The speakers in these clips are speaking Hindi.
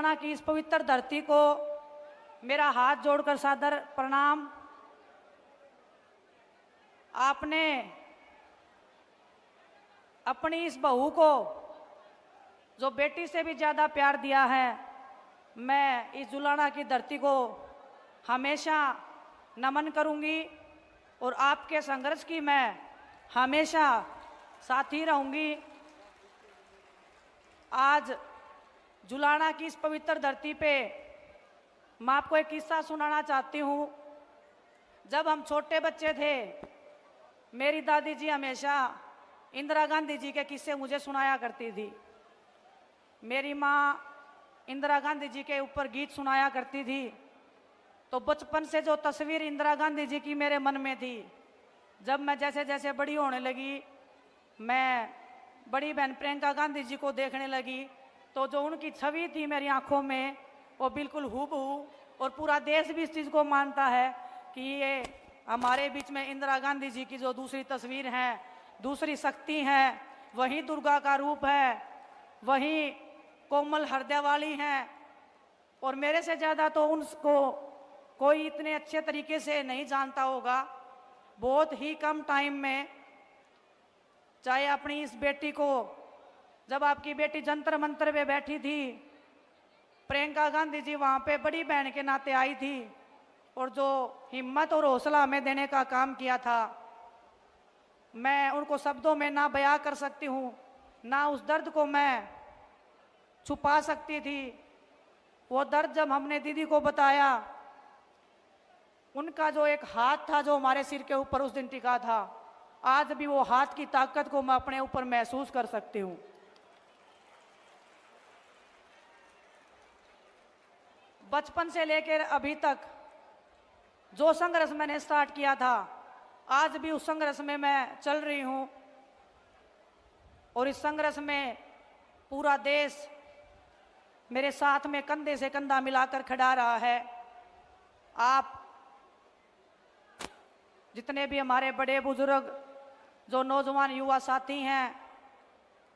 जुलाना की इस पवित्र धरती को मेरा हाथ जोड़कर सादर प्रणाम। आपने अपनी इस बहू को जो बेटी से भी ज़्यादा प्यार दिया है, मैं इस जुलाना की धरती को हमेशा नमन करूंगी और आपके संघर्ष की मैं हमेशा साथी रहूंगी। आज जुलाना की इस पवित्र धरती पे मैं आपको एक किस्सा सुनाना चाहती हूँ। जब हम छोटे बच्चे थे, मेरी दादी जी हमेशा इंदिरा गांधी जी के किस्से मुझे सुनाया करती थी। मेरी माँ इंदिरा गांधी जी के ऊपर गीत सुनाया करती थी। तो बचपन से जो तस्वीर इंदिरा गांधी जी की मेरे मन में थी, जब मैं जैसे जैसे बड़ी होने लगी, मैं बड़ी बहन प्रियंका गांधी जी को देखने लगी, तो जो उनकी छवि थी मेरी आंखों में, वो बिल्कुल हूबहू, और पूरा देश भी इस चीज़ को मानता है कि ये हमारे बीच में इंदिरा गांधी जी की जो दूसरी तस्वीर है, दूसरी शक्ति है, वही दुर्गा का रूप है, वही कोमल हृदय वाली हैं। और मेरे से ज़्यादा तो उनको कोई इतने अच्छे तरीके से नहीं जानता होगा। बहुत ही कम टाइम में, चाहे अपनी इस बेटी को, जब आपकी बेटी जंतर मंतर पे बैठी थी, प्रियंका गांधी जी वहाँ पे बड़ी बहन के नाते आई थी, और जो हिम्मत और हौसला हमें देने का काम किया था, मैं उनको शब्दों में ना बयां कर सकती हूँ, ना उस दर्द को मैं छुपा सकती थी। वो दर्द जब हमने दीदी को बताया, उनका जो एक हाथ था जो हमारे सिर के ऊपर उस दिन टिका था, आज भी वो हाथ की ताकत को मैं अपने ऊपर महसूस कर सकती हूँ। बचपन से लेकर अभी तक जो संघर्ष मैंने स्टार्ट किया था, आज भी उस संघर्ष में मैं चल रही हूँ। और इस संघर्ष में पूरा देश मेरे साथ में कंधे से कंधा मिलाकर खड़ा रहा है। आप जितने भी हमारे बड़े बुजुर्ग, जो नौजवान युवा साथी हैं,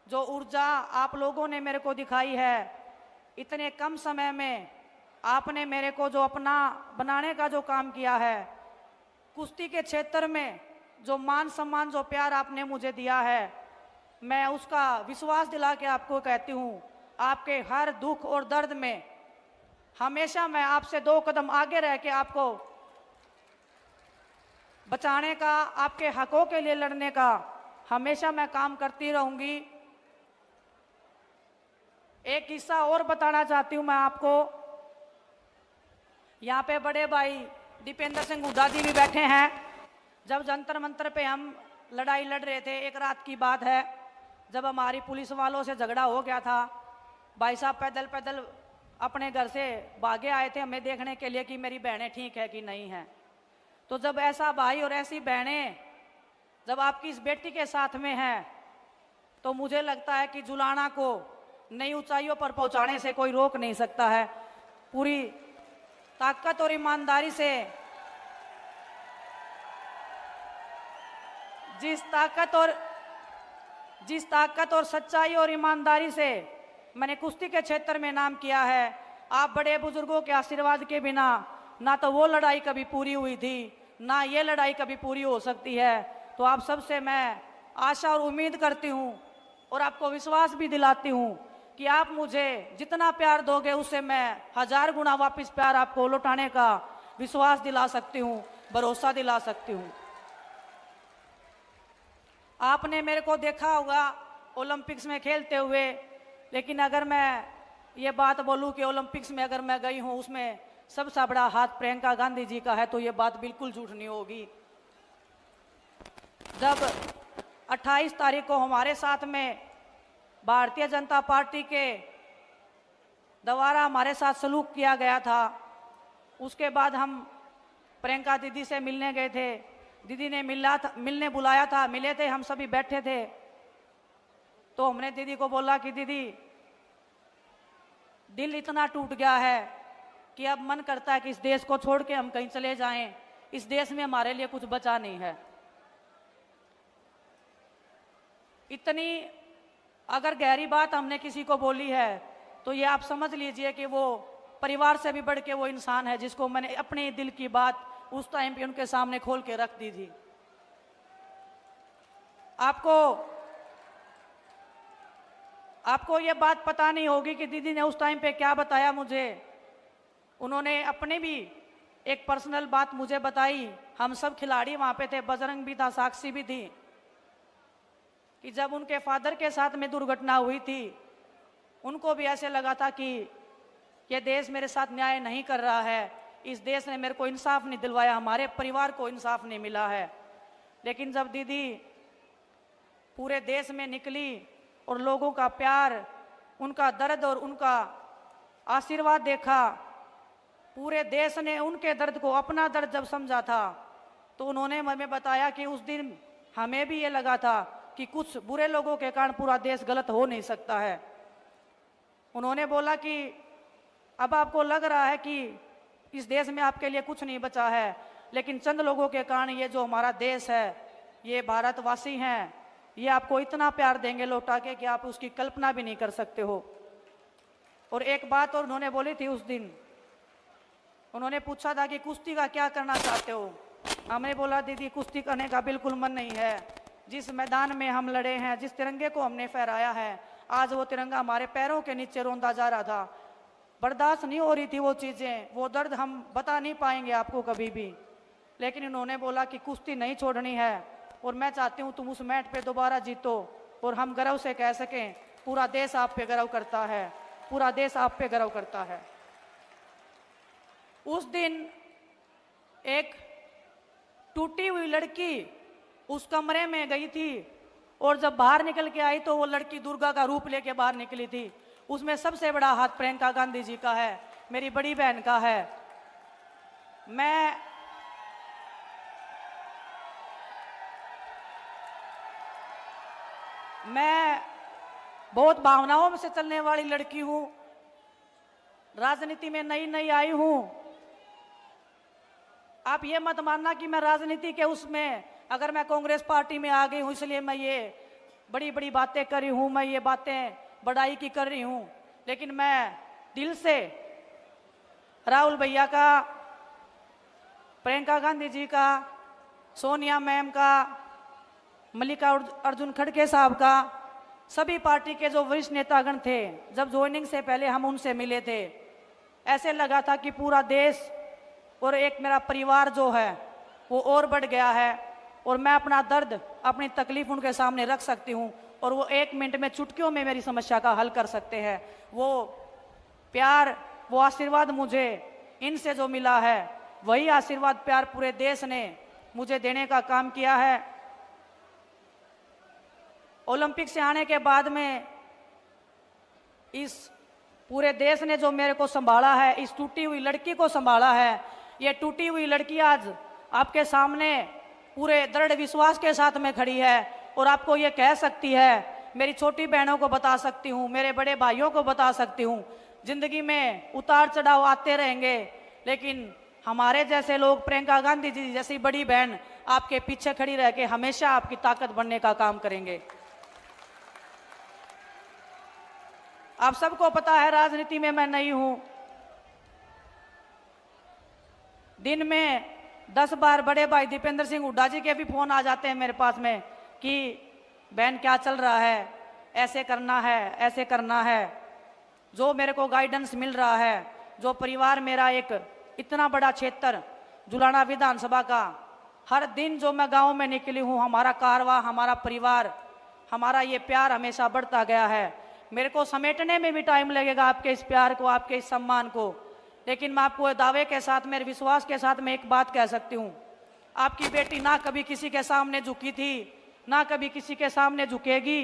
जो ऊर्जा आप लोगों ने मेरे को दिखाई है, इतने कम समय में आपने मेरे को जो अपना बनाने का जो काम किया है, कुश्ती के क्षेत्र में जो मान सम्मान, जो प्यार आपने मुझे दिया है, मैं उसका विश्वास दिला के आपको कहती हूँ, आपके हर दुख और दर्द में हमेशा मैं आपसे 2 कदम आगे रह के आपको बचाने का, आपके हकों के लिए लड़ने का हमेशा मैं काम करती रहूंगी। एक किस्सा और बताना चाहती हूँ मैं आपको। यहाँ पे बड़े भाई दीपेंद्र सिंह हुड्डा जी भी बैठे हैं। जब जंतर मंतर पे हम लड़ाई लड़ रहे थे, एक रात की बात है, जब हमारी पुलिस वालों से झगड़ा हो गया था, भाई साहब पैदल पैदल अपने घर से भागे आए थे हमें देखने के लिए कि मेरी बहनें ठीक है कि नहीं है। तो जब ऐसा भाई और ऐसी बहनें जब आपकी इस बेटी के साथ में हैं, तो मुझे लगता है कि जुलाना को नई ऊंचाइयों पर पहुंचाने से कोई रोक नहीं सकता है। पूरी ताकत और ईमानदारी से, जिस ताकत और सच्चाई और ईमानदारी से मैंने कुश्ती के क्षेत्र में नाम किया है, आप बड़े बुजुर्गों के आशीर्वाद के बिना ना तो वो लड़ाई कभी पूरी हुई थी, ना ये लड़ाई कभी पूरी हो सकती है। तो आप सबसे मैं आशा और उम्मीद करती हूँ और आपको विश्वास भी दिलाती हूँ कि आप मुझे जितना प्यार दोगे, उससे मैं 1000 गुना वापस प्यार आपको लौटाने का विश्वास दिला सकती हूँ, भरोसा दिला सकती हूँ। आपने मेरे को देखा होगा ओलंपिक्स में खेलते हुए, लेकिन अगर मैं ये बात बोलूँ कि ओलंपिक्स में अगर मैं गई हूँ, उसमें सबसे बड़ा हाथ प्रियंका गांधी जी का है, तो ये बात बिल्कुल झूठ नहीं होगी। जब 28 तारीख को हमारे साथ में भारतीय जनता पार्टी के द्वारा हमारे साथ सलूक किया गया था, उसके बाद हम प्रियंका दीदी से मिलने गए थे। दीदी ने मिलने बुलाया था, मिले थे, हम सभी बैठे थे। तो हमने दीदी को बोला कि दीदी, दिल इतना टूट गया है कि अब मन करता है कि इस देश को छोड़ के हम कहीं चले जाएं, इस देश में हमारे लिए कुछ बचा नहीं है। इतनी अगर गहरी बात हमने किसी को बोली है तो ये आप समझ लीजिए कि वो परिवार से भी बढ़ के वो इंसान है जिसको मैंने अपने दिल की बात उस टाइम पे उनके सामने खोल के रख दी थी। आपको ये बात पता नहीं होगी कि दीदी ने उस टाइम पे क्या बताया मुझे। उन्होंने अपने भी एक पर्सनल बात मुझे बताई। हम सब खिलाड़ी वहाँ पे थे, बजरंग भी था, साक्षी भी थी, कि जब उनके फादर के साथ में दुर्घटना हुई थी उनको भी ऐसे लगा था कि ये देश मेरे साथ न्याय नहीं कर रहा है, इस देश ने मेरे को इंसाफ नहीं दिलवाया, हमारे परिवार को इंसाफ नहीं मिला है। लेकिन जब दीदी पूरे देश में निकली और लोगों का प्यार, उनका दर्द और उनका आशीर्वाद देखा, पूरे देश ने उनके दर्द को अपना दर्द जब समझा था, तो उन्होंने हमें बताया कि उस दिन हमें भी ये लगा था कि कुछ बुरे लोगों के कारण पूरा देश गलत हो नहीं सकता है। उन्होंने बोला कि अब आपको लग रहा है कि इस देश में आपके लिए कुछ नहीं बचा है, लेकिन चंद लोगों के कारण ये जो हमारा देश है, ये भारतवासी हैं, ये आपको इतना प्यार देंगे लौटा के कि आप उसकी कल्पना भी नहीं कर सकते हो। और एक बात और उन्होंने बोली थी उस दिन, उन्होंने पूछा था कि कुश्ती का क्या करना चाहते हो। हमने बोला दीदी कुश्ती करने का बिल्कुल मन नहीं है। जिस मैदान में हम लड़े हैं, जिस तिरंगे को हमने फहराया है, आज वो तिरंगा हमारे पैरों के नीचे रोंदा जा रहा था। बर्दाश्त नहीं हो रही थी वो चीज़ें, वो दर्द हम बता नहीं पाएंगे आपको कभी भी। लेकिन उन्होंने बोला कि कुश्ती नहीं छोड़नी है और मैं चाहती हूँ तुम उस मैट पे दोबारा जीतो और हम गर्व से कह सकें पूरा देश आप पे गर्व करता है, पूरा देश आप पे गर्व करता है। उस दिन एक टूटी हुई लड़की उस कमरे में गई थी और जब बाहर निकल के आई तो वो लड़की दुर्गा का रूप लेके बाहर निकली थी। उसमें सबसे बड़ा हाथ प्रियंका गांधी जी का है, मेरी बड़ी बहन का है। मैं बहुत भावनाओं में से चलने वाली लड़की हूं, राजनीति में नई नई आई हूं। आप ये मत मानना कि मैं राजनीति के उसमें, अगर मैं कांग्रेस पार्टी में आ गई हूं इसलिए मैं ये बड़ी बड़ी बातें कर रही हूं, मैं ये बातें बड़ाई की कर रही हूं। लेकिन मैं दिल से राहुल भैया का, प्रियंका गांधी जी का, सोनिया मैम का, मल्लिकार्जुन खड़गे साहब का, सभी पार्टी के जो वरिष्ठ नेतागण थे, जब ज्वाइनिंग से पहले हम उनसे मिले थे, ऐसे लगा था कि पूरा देश और एक मेरा परिवार जो है वो और बढ़ गया है और मैं अपना दर्द, अपनी तकलीफ उनके सामने रख सकती हूँ और वो 1 मिनट में चुटकियों में मेरी समस्या का हल कर सकते हैं। वो प्यार, वो आशीर्वाद मुझे इनसे जो मिला है, वही आशीर्वाद प्यार पूरे देश ने मुझे देने का काम किया है। ओलंपिक से आने के बाद में इस पूरे देश ने जो मेरे को संभाला है, इस टूटी हुई लड़की को संभाला है। ये टूटी हुई लड़की आज आपके सामने पूरे दृढ़ विश्वास के साथ में खड़ी है और आपको ये कह सकती है, मेरी छोटी बहनों को बता सकती हूँ, मेरे बड़े भाइयों को बता सकती हूँ, जिंदगी में उतार चढ़ाव आते रहेंगे, लेकिन हमारे जैसे लोग, प्रियंका गांधी जी जैसी बड़ी बहन आपके पीछे खड़ी रह के हमेशा आपकी ताकत बनने का काम करेंगे। आप सबको पता है राजनीति में मैं नहीं हूं। दिन में 10 बार बड़े भाई दीपेंद्र सिंह हुड्डा जी के भी फोन आ जाते हैं मेरे पास में कि बहन क्या चल रहा है, ऐसे करना है, ऐसे करना है। जो मेरे को गाइडेंस मिल रहा है, जो परिवार मेरा एक इतना बड़ा क्षेत्र जुलाना विधानसभा का, हर दिन जो मैं गांव में निकली हूं, हमारा कारवां, हमारा परिवार, हमारा ये प्यार हमेशा बढ़ता गया है। मेरे को समेटने में भी टाइम लगेगा आपके इस प्यार को, आपके इस सम्मान को, लेकिन मैं आपको दावे के साथ, मेरे विश्वास के साथ मैं एक बात कह सकती हूँ, आपकी बेटी ना कभी किसी के सामने झुकी थी, ना कभी किसी के सामने झुकेगी।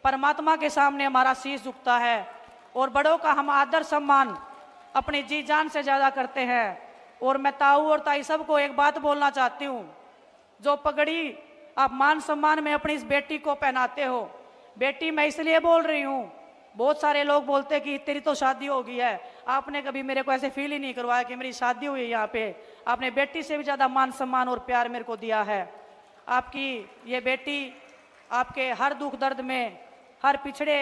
परमात्मा के सामने हमारा शीश झुकता है और बड़ों का हम आदर सम्मान अपनी जी जान से ज़्यादा करते हैं। और मैं ताऊ और ताई सबको एक बात बोलना चाहती हूँ, जो पगड़ी आप मान सम्मान में अपनी इस बेटी को पहनाते हो, बेटी मैं इसलिए बोल रही हूँ, बहुत सारे लोग बोलते हैं कि तेरी तो शादी हो गई है, आपने कभी मेरे को ऐसे फील ही नहीं करवाया कि मेरी शादी हुई है यहाँ पे। आपने बेटी से भी ज़्यादा मान सम्मान और प्यार मेरे को दिया है। आपकी ये बेटी आपके हर दुख दर्द में, हर पिछड़े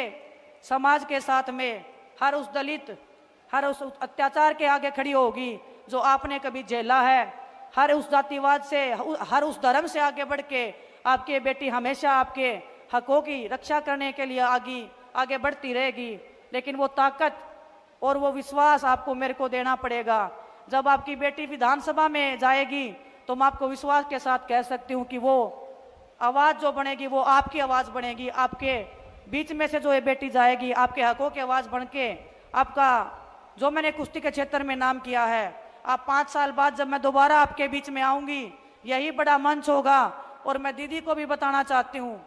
समाज के साथ में हर उस दलित, हर उस अत्याचार के आगे खड़ी होगी जो आपने कभी झेला है। हर उस जातिवाद से, हर उस धर्म से आगे बढ़ के आपकी बेटी हमेशा आपके हकों की रक्षा करने के लिए आगे बढ़ती रहेगी। लेकिन वो ताकत और वो विश्वास आपको मेरे को देना पड़ेगा। जब आपकी बेटी विधानसभा में जाएगी तो मैं आपको विश्वास के साथ कह सकती हूँ कि वो आवाज़ जो बनेगी वो आपकी आवाज़ बनेगी। आपके बीच में से जो ये बेटी जाएगी, आपके हकों की आवाज़ बन के आपका जो मैंने कुश्ती के क्षेत्र में नाम किया है, आप 5 साल बाद जब मैं दोबारा आपके बीच में आऊँगी, यही बड़ा मंच होगा। और मैं दीदी को भी बताना चाहती हूँ,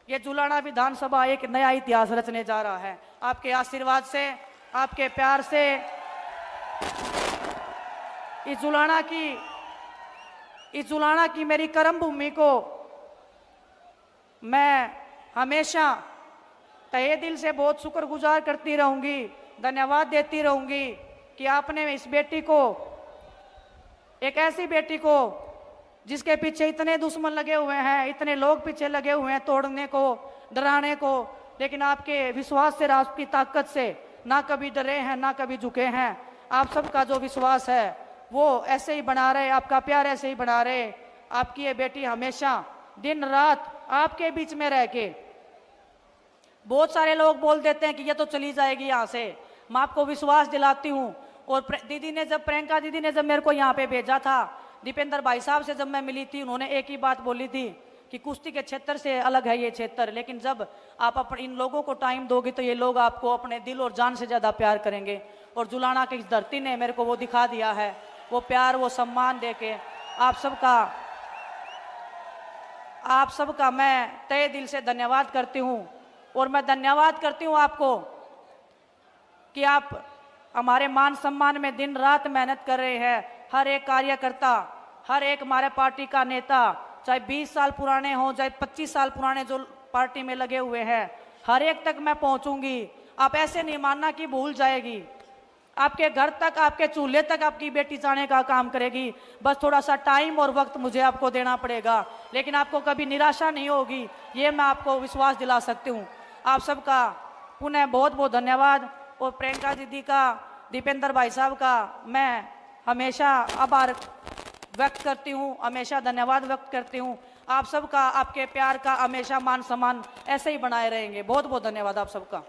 ये जुलाना विधानसभा एक नया इतिहास रचने जा रहा है। आपके आशीर्वाद से, आपके प्यार से इस जुलाना की मेरी कर्म भूमि को मैं हमेशा तहे दिल से बहुत शुक्रगुजार करती रहूंगी, धन्यवाद देती रहूंगी कि आपने इस बेटी को, एक ऐसी बेटी को जिसके पीछे इतने दुश्मन लगे हुए हैं, इतने लोग पीछे लगे हुए हैं तोड़ने को, डराने को, लेकिन आपके विश्वास से, आपकी ताकत से ना कभी डरे हैं, ना कभी झुके हैं। आप सबका जो विश्वास है वो ऐसे ही बना रहे, आपका प्यार ऐसे ही बना रहे। आपकी ये बेटी हमेशा दिन रात आपके बीच में रह के, बहुत सारे लोग बोल देते हैं कि ये तो चली जाएगी यहाँ से, मैं आपको विश्वास दिलाती हूँ। और दीदी ने जब, प्रियंका दीदी ने जब मेरे को यहाँ पे भेजा था, दीपेंद्र भाई साहब से जब मैं मिली थी, उन्होंने एक ही बात बोली थी कि कुश्ती के क्षेत्र से अलग है ये क्षेत्र, लेकिन जब आप इन लोगों को टाइम दोगे तो ये लोग आपको अपने दिल और जान से ज़्यादा प्यार करेंगे। और जुलाना की इस धरती ने मेरे को वो दिखा दिया है, वो प्यार, वो सम्मान दे के आप सबका मैं तहे दिल से धन्यवाद करती हूँ। और मैं धन्यवाद करती हूँ आपको कि आप हमारे मान सम्मान में दिन रात मेहनत कर रहे हैं। हर एक कार्यकर्ता, हर एक हमारे पार्टी का नेता, चाहे 20 साल पुराने हों, चाहे 25 साल पुराने जो पार्टी में लगे हुए हैं, हर एक तक मैं पहुंचूंगी। आप ऐसे नहीं मानना कि भूल जाएगी, आपके घर तक, आपके चूल्हे तक आपकी बेटी जाने का काम करेगी। बस थोड़ा सा टाइम और वक्त मुझे आपको देना पड़ेगा, लेकिन आपको कभी निराशा नहीं होगी, ये मैं आपको विश्वास दिला सकती हूँ। आप सबका पुनः बहुत बहुत धन्यवाद। और प्रियंका दीदी का, दीपेंद्र भाई साहब का मैं हमेशा आभार व्यक्त करती हूँ, हमेशा धन्यवाद व्यक्त करती हूँ। आप सबका, आपके प्यार का हमेशा मान सम्मान ऐसे ही बनाए रहेंगे। बहुत बहुत धन्यवाद आप सबका।